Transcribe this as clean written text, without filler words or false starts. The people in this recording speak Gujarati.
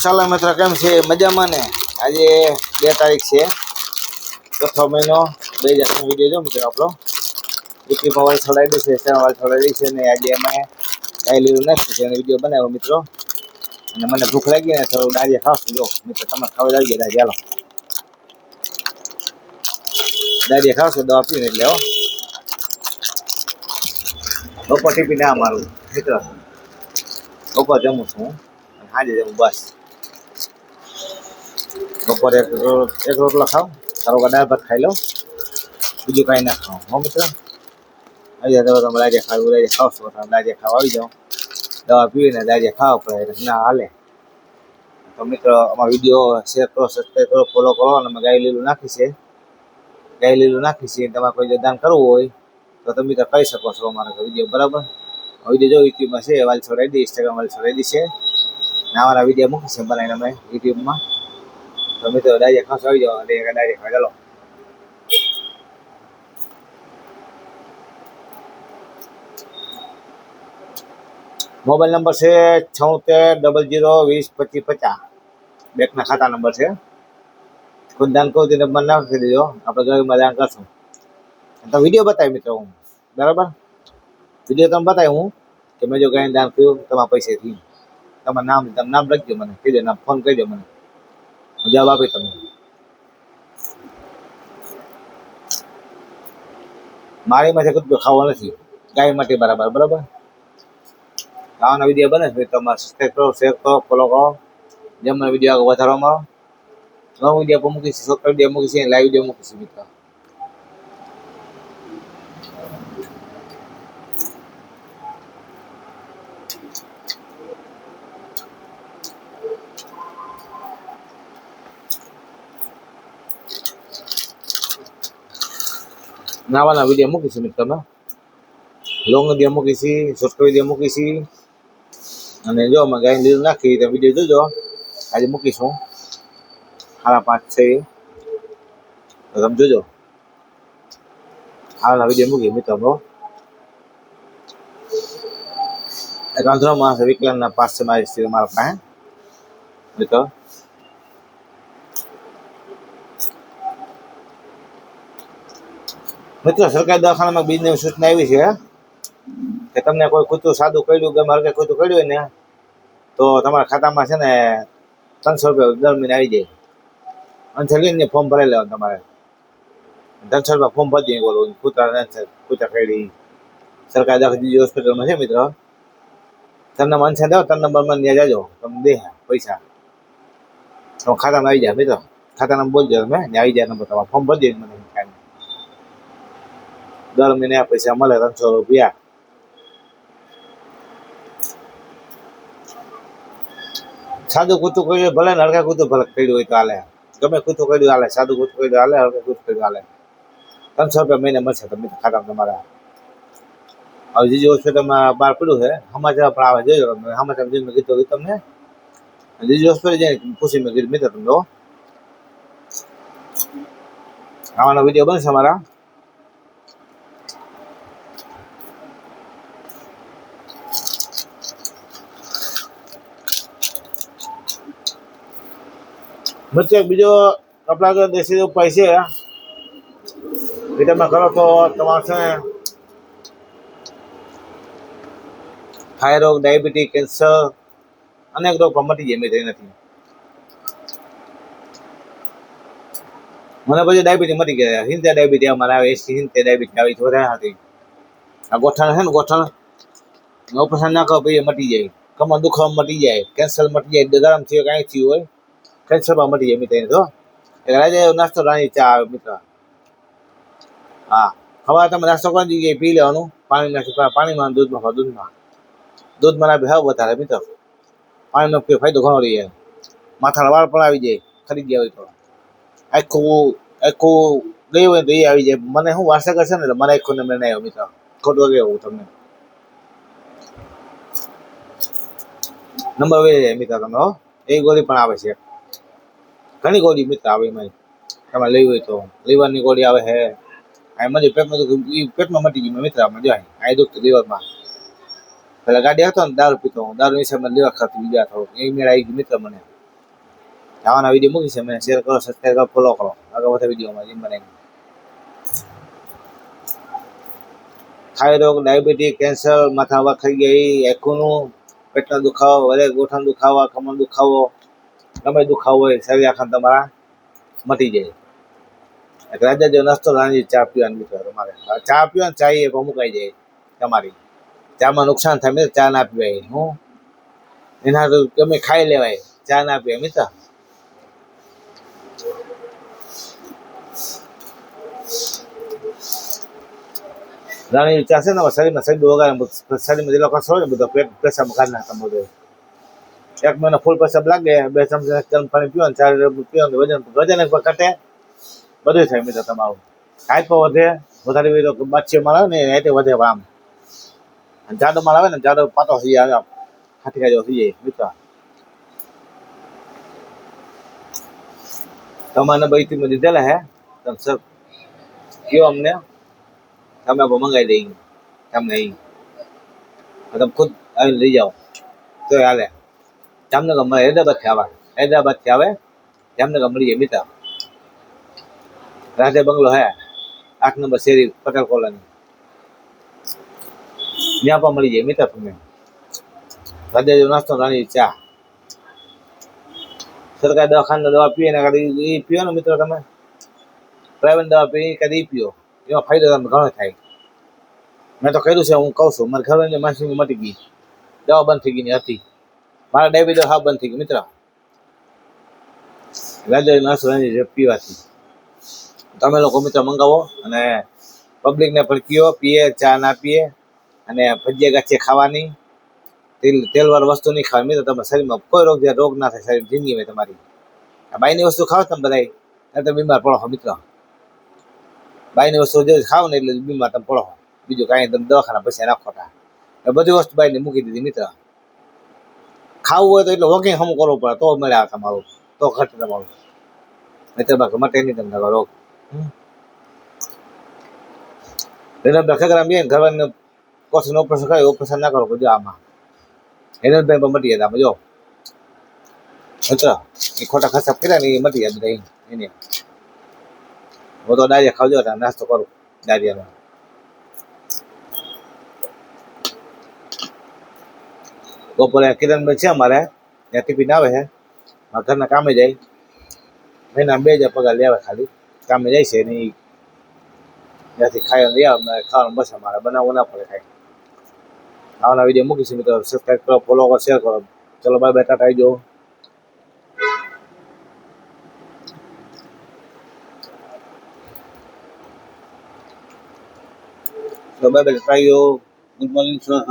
ચાલો મિત્ર, કેમ છે? મજામાં ને? આજે 2 તારીખ છે, ચોથો મહિનો 2000 વિડીયો જો મિત્રો આપણો યુટ્યુબમાં વાળ છોડાવી છે, વાળ છોડાવી છે ને આજે અમે કાંઈ લીધું નાખ્યું છે અને વિડીયો બનાવ્યો મિત્રો. અને મને ભૂખ લાગી ને તો દાળિયા ખાવશું. જો મિત્રો, તમે ખાવા લાગી ગયા ચાલો દાળિયા ખાવશો, દવા પીને એટલે હો. બપોર ટીપી ના મારું મિત્ર, બપોર જમું છું હું, સાંજે જમું બસ. બપોરે એક રોટલો ખાવ, સારો દાળ ભાત ખાઈ લો, બીજું કાંઈ ના ખાવ હો મિત્ર. આવી જાવ તમે દાળિયા ખાવ, દાળિયા ખાવશો તમે દાળિયા ખાવા આવી જાઓ, દવા પીવીને દાળિયા ખાવા પડે ના હાલે. તો મિત્રો, અમારો વિડીયો શેર કરો, સબસ્ક્રાઈબ કરો, ફોલો કરો. અને અમે ગાય લીલું નાખી છે, તમારે કોઈ દાન કરવું હોય તો તમે તો કહી શકો છો અમારા વિડીયો, બરાબર. વિડીયો જો યુટ્યુબમાં છે, વાલસોડ આઈડી, ઇન્સ્ટાગ્રામ વાલસોડ આઈડી છે ને અમારા વિડીયો મૂકી છે બનાવીને અમે યુટ્યુબમાં. તો મિત્રો, દાળિયા ખાસ આવી જાઓ, દાળિયા ખાવા ચાલો. મોબાઈલ નંબર છે 7600202550, બેંકના ખાતા નંબર છે. કોઈ દાન કહું તે નંબર નાખી દેજો, આપણે ગરીબમાં દાન કરશું. તો વિડીયો બતાવી મિત્રો હું, બરાબર. વિડીયો તમે બતાવી હું કે મેં જો ગાયને દાન કર્યું તમારા પૈસાથી. તમારું નામ લખજો, મને કહી દો, નામ ફોન કરી દો, મને જવાબ આપી તમને. મારી માટે કુછ ખાવો નથી, ગાય માટે બરાબર, બરાબર. આવાના વિડીયો બને છે તમારે સબસ્ક્રાઈબ કરો, શેર કરો, ફોલો કરો, જેમ મને વિડીયો આગળ વધારવામાં આવે. નવો વિડીયો પણ મૂકીશ, શોર્ટ વિડીયો મૂકીશ, લાઈવ વિડીયો મૂકીશ મિત્રો. નાવાના વિડીયો મૂકીશું મિત્રો, તમે લોંગ વિડીયો મૂકીશી, શોર્ટ વિડીયો મૂકીશી. અને જો અમે ગાય લીલું નાખી તો વિડીયો જોજો, આજે મૂકીશું 5:30 તો તમે જોજો. હાલના વિડીયો મૂકી મિત્રો. એક આંધળો માણસ વિકલાંગના પાસ છે મારી મારા પાસે મિત્રો. મિત્રો, સરકારી દવાખાનામાં બીજની સૂચના આવી છે કે તમને કોઈ કૂતરું સાદું કર્યું, ગમે હરકે કૂતરું કર્યું હોય ને તો તમારા ખાતામાં છે ને 300 રૂપિયા દર મહિને આવી જાય. અને ફોર્મ ભરાઈ લેવાનું તમારે, 300 રૂપિયા ફોર્મ ભરી દઈએ. બોલું કૂતરા કરી સરકારી દવાખાની હોસ્પિટલમાં છે મિત્રો. તમને મનસે દો 3 નંબરમાં ત્યાં જાજો, તમને દે પૈસા તો ખાતામાં આવી જાય મિત્રો. ખાતા નંબર બોલજો તમે, ત્યાં આવી જાય નંબર, તમારે ફોર્મ ભરી દઈએ મને. દર મહિને પૈસા મળે 300 રૂપિયા. સાદું કૂતરું કર્યું ભલે ને હળકા કૂતરું ભલે કર્યું હોય તો હાલે, ગમે કૂતરું કર્યું હાલે, સાદું કૂતરું કર્યું હાલે, હળકા કૂતરું કર્યું હાલે. 300 રૂપિયા મહિને મળશે તમને ખાતામાં તમારા. હવે જીજી હોસ્પિટલમાં બહાર પડ્યું છે, સમાચાર પણ આવે જોજો તમે. સમાચાર જોઈને મેં કીધું તમને, જીજી હોસ્પિટલ જઈને પૂછી મેં કીધું મિત્રો તમને આવાનો વિડીયો બનશે અમારા. મિત્રો, બીજો આપણા દેશી ઉપાય છે એ તમે કરો તો તમારે છે ને થાઇરોઇડ, ડાયાબિટીસ, કેન્સર અનેક રોગ મટી જાય મિત્રો. નથી મને પછી ડાયાબિટીસ મટી ગયા, 70 ડાયાબિટીસ અમારે આવે, 80-70 ડાયાબિટીસ આવી છે વધારે હતી. આ ગોઠણ છે ને, ગોઠણ ઓપરેશન ના કરો પછી મટી જાય, કમર દુખાવા મટી જાય, કેન્સર મટી જાય, ગરમ થયું કાંઈ થયું હોય કેન્સરમાં મટી જાય મિત્રો. તો રાતે નાસ્તો રાણી ચા આવે મિત્ર. હા, ખબર તમે નાસ્તો કરી દીધી પી લેવાનું, પાણીમાં દૂધમાં નાખી હાવ વધારે મિત્રો. પાણીનો ફાયદો ઘણો રહી જાય. માથાના વાળ પણ આવી જાય, ખરી ગયા હોય તો. આખું ગયું હોય તો એ આવી જાય. મને શું વારસાગત છે ને, મને આખું ને મેં નહીં આવ્યો મિત્રો. ખોટું કેવું તમને નંબર વહી જાય મિત્ર તમે હો. એ ગોળી પણ આવે છે, ઘણી ગોળી મિત્ર આવે એમાં. તમારે લેવી હોય તો લીવરની ગોળી આવે છે. આ મને પેટમાં મટી ગયું મિત્ર. આમાં જાય આ દુખતું લીવરમાં. પેલા ગાડી હતો ને દારૂ પીતો હું, દારૂ હિસાબે લીવર ખાતું ગયા થોડુંક એ મેળ આવી ગયું મિત્ર મને. આવાના વિડીયો મૂકી છે, મેં શેર કરો, સબસ્ક્રાઈબ કરો, ફોલો કરો. આગળ વધે વિડીયોમાં જેમ બને. થાઇરોઇડ, ડાયાબિટીસ, કેન્સર, માથા ખાઈ ગઈ, એકોનું, પેટનો દુખાવો, વધે ગોઠણ દુખાવા, કમર દુખાવો, ગમે દુખાવો હોય શરીર આખા તમારા મટી જાય. રાજા જો નાસ્તો રાણી ચા પીવાની મિત્રો તમારે ચા પીવો ને ચા એ મુકાઈ જાય તમારી. ચામાં નુકસાન થાય મિત્ર, ચા ના પીવાય. હું એના તો તમે ખાઈ લેવાય, ચા ના પીવાય મિત્ર. રાણી ચા છે ને શરીરમાં શરીર વગાડે, શરીરમાં જે લોકો હોય ને બધો પેટ પેશાબ કાઢી નાખે બધું. 1 મહિનો ફૂલ પેશાબ લાગે, 2 ચમચા ગરમ પાણી પીવો ને 4 પીવો ને વજન ઘટે, બધું થાય મિત્ર તમારું. હાઈટ પર વધે, વધારે બાચીઓ માલ આવે ને હાઈટ વધે આમ. અને જાડો માલ આવે ને જાડો પાતો થઈ જાય, ખાટી ખાઈ થઈ જાય મિત્ર. તમારે બધી દીધેલા હે તમે સર કયો અમને, તમે મંગાવી દઈ તમને અહીં, તમે ખુદ આવીને લઈ જાઓ તો હાલે. જામનગર હૈદરાબાદથી આવે, જામનગર મળી જાય મિત્ર. રાધે બંગલો હે, 8 નંબર શેરી, પટેલ કોલોની, ત્યાં પણ મળી જાય મિત્ર. તમે રાધે જો નાસ્તો રાણી ચા. સરકારી દવાખાના દવા પીએ ને કદી એ પીઓ ને મિત્રો, તમે પ્રાઇવેટ દવા પીએ કદી પીઓ, એમાં ફાયદો તમને ઘણો થાય. મેં તો કર્યું છે, હું કહું છું. મારી ઘરની માસી મટી ગઈ, દવા બંધ થઈ ગઈ હતી. મારા ડાયાબિટીસ હા બંધ થઈ ગઈ મિત્ર, રાજા નાસ્તો રાણી પીવાથી. તમે લોકો મિત્ર મંગાવો અને પબ્લિકને પણ કયો પીએ, ચા ના પીએ, અને ભજીયા ગાંઠિયા ખાવાની, તેલવાળી વસ્તુ નહીં ખાવાની મિત્ર. તમારા શરીરમાં કોઈ રોગ ના થાય શરીર જિંદગી હોય તમારી. બાયની વસ્તુ ખાવ તમે બધા એટલે બીમાર પડો મિત્ર. બાયની વસ્તુ જે ખાવ ને એટલે બીમાર તમે પડો. બીજું કાંઈ તમે દવાખાના પૈસા નાખો તા, બધી વસ્તુ બાયની મૂકી દીધી મિત્ર. ખાવું હોય તો એટલે વોકિંગ હમ કરવું પડે તો મળે તમારું, તો ઘટે તમારું. મિત્ર બાકી મટે નહીં તમને રોગ. ખગરામ ઘરવાળીને કોશનું ઓપરેશન કરે, ઓપરેશન ના કરો જો આમાં હિરણભાઈ પણ મટી જાય. જો મિત્ર એ ખોટા ખર્ચા કર્યા ને એ મટી જાય બધા એને. હું તો ડાયરિયા ખાવજો, નાસ્તો કરું ડાયરિયાનો. બપોરે કિરણભાઈ છે અમારે, ત્યાં ટિફિન આવે છે, મારા ઘરના કામે જાય, મહિના 2000 પગાર લે આવે, ખાલી કામે જાય છે ને ત્યાંથી ખાઈ લઈ આવે. ખાવાનું બસ અમારે બનાવવું ના પડે કાંઈ. આવવાના વિડીયો મૂકીશું મિત્રો, સબસ્ક્રાઈબ કરો, ફોલો કરો, શેર કરો. ચલો બાય બાય, ટાટા આવજો. So, bye bye, tayo. Good morning, sir.